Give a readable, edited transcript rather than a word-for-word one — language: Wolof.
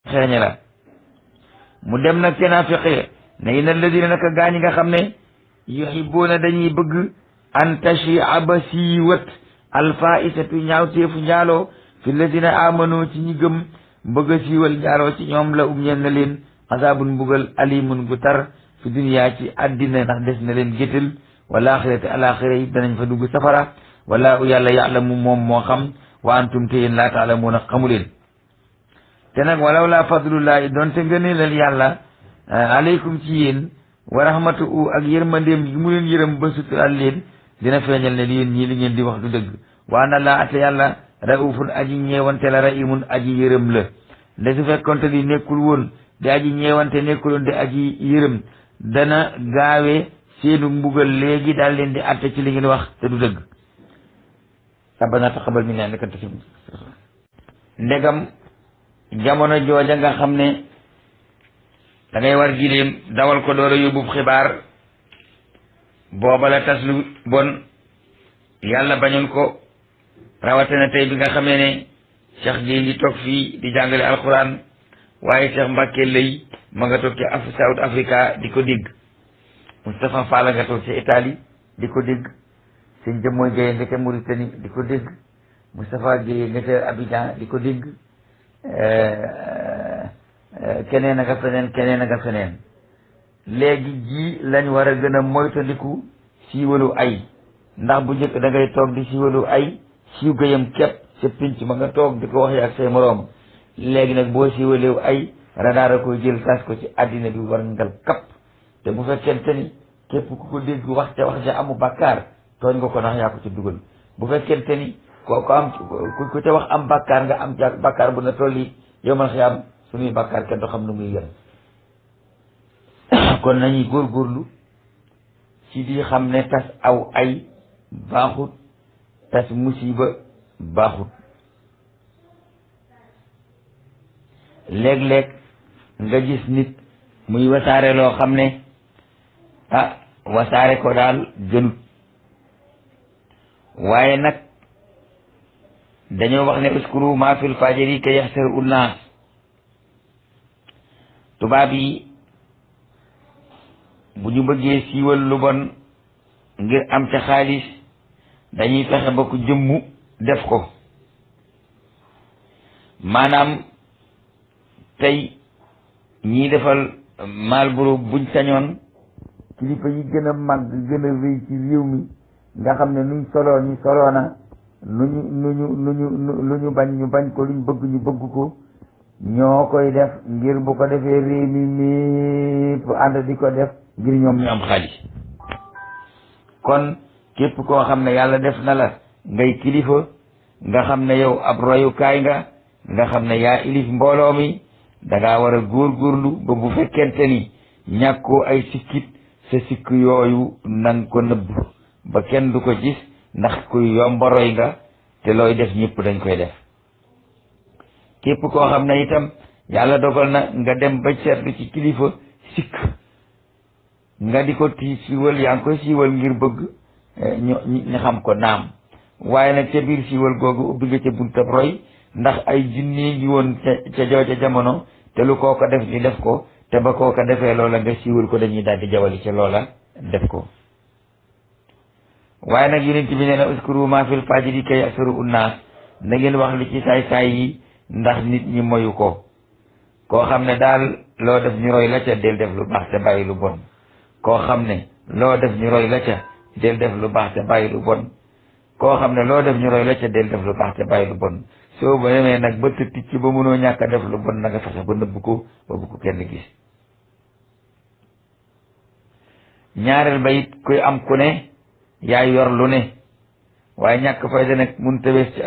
xeeñe la mu dem nag ca naafiqe ne inna alladina naka gaa ñi nga xam ne yuhibbuuna dañuy bëgg an tashia ba siiwat alfaisatu ñaawteefu njaaloo fi alladina amanu ci ñi gëm bëgg a siiwal njaaloo ci ñoom la ñeen na leen azaabun mbugal alimun gu tar fi duniyaa ci àddina ndax des na leen géttal wala axirati alaxira yi danañ fa dugg safara wala yàlla ya'lamu moom moo xam wa antum te yéen laa taalamuuna xamu leen te nag walaw laa fadlullahi doonte ngëneelal yàlla aleykum ci yéen wa rahmatu ak yërmandeem gi mu leen yërëm ba sutural leen dina feeñal ne yéen ñii li ngeen di wax du dëgg waa na laa ate yàlla raufun aji ñeewante la rahimun aji yërëm la nde su fekkonte di nekkul woon di aji ñeewante nekkul woon di aji yërëm dana gaawe seenu mbugal léegi daal leen di atte ci li ngeen wax te du dëgg rabbana taqabbal minna innaka anta samiul ndegam jamono jooja nga xam ne da ngay war giléem dawal ko door a yóbbu xibaar booba la tas lu bon yàlla bañoon ko rawatina tey bi nga xamee ne Cheikh Gueye ngi toog fii di jàngale alquran waaye Cheikh Mbacke lay ma nga toog ci South Africa di ko dégg Moustapha Fall nga toog ci Italie di ko dégg sëñ Jëmmooy Gueye nga ca Mauritanie di ko dégg Moustapha Gueye nga ca Abidjan di ko dégg keneen nga feneen léegi ji lañ war a gën a moytandiku siiwalu ay ndax bu njëkk da ngay toog di siiwalu ay siiw gayam képp sa pinc ma nga toog di ko waxee ak say moroom léegi nag boo siiwalew ay radar a koy jël tas ko ci àddina bi war ngal kapp te bu fekkente ni képp ku ko dégg wax ca amu bàkkaar tooñ nga ko ndax yaa ko ci dugal bu fekkente ni ko am ku ca wax am bàkkaar nga am ca bàkkaar bu na tolli yow man xëy am suñuy bàkkaar kenn du xam nu muy yem kon nañuy góorgóorlu ci di xam ne tas aw ay baaxut tas musiba baaxut léeg-léeg nga gis nit muy wasaare loo xam ne wasaare ko daal gënut waaye nag dañoo wax ne uskuru ma fil fajiri ka yaxsaru unnaas tubaab yi bu ñu bëggee siiwal lu bon ngir am ca xaalis dañuy fexe ba ku jëmmu def ko maanaam tey ñii defal Marlboro buñ sañoon kilifa yi gën a màgg gën a rëy ci réew mi nga xam ne nuñ soloo ñu soloona lu ñu bañ ñu bañ ko luñ bëgg ñu bëgg ko ñoo koy def ngir bu ko defee réew mi mépp ànd di ko def ngir ñoom ñu am xaalis kon képp koo xam ne yàlla def na la ngay kilifa nga xam ne yow ab royukaay nga xam ne yaa ilif mbooloo mi dangaa war a góorgóorlu ba bu fekkente ni ñàkkoo ay sikkit sa sikk yooyu nang ko nëbb ba kenn du ko gis ndax kuy yomba roy nga te looy def ñëpp dañ koy def képp koo xam ne itam yàlla dogal na nga dem ba seetlu ci kilifa sikk nga di ko siiwal yaa ngi koy siiwal ngir bëgg ñu xam ko naam waaye nag ca biir siiwal googu ubbi nga ca buntab roy ndax ay junni ngi woon ca jooja jamono te lu kooka def ñu def ko te ba kooka defee loola nga siiwal ko dañuy daal di jawali ca loola def ko waaye nag yonent bi nee na uskuru ma fil fajiri kay asaru unnaas na ngeen wax li ci saay-saay yi ndax nit ñi moyu ko koo xam ne daal loo def ñu roy la ca del def lu baax te bàyyi lu bon koo xam ne loo def ñu roy la ca del def lu baax te bàyyi lu bon koo xam ne loo def ñu roy la ca del def lu baax te bàyyi lu bon soo ba demee nag ba tëtti ci ba mënoo ñàkk a def lu bon na nga fexe ba nëbb ko ba bu ko kenn gis ñaareel ba it kuy am ku ne yaay yor lu ne waaye ñàkk fayda nag mun tëwees ci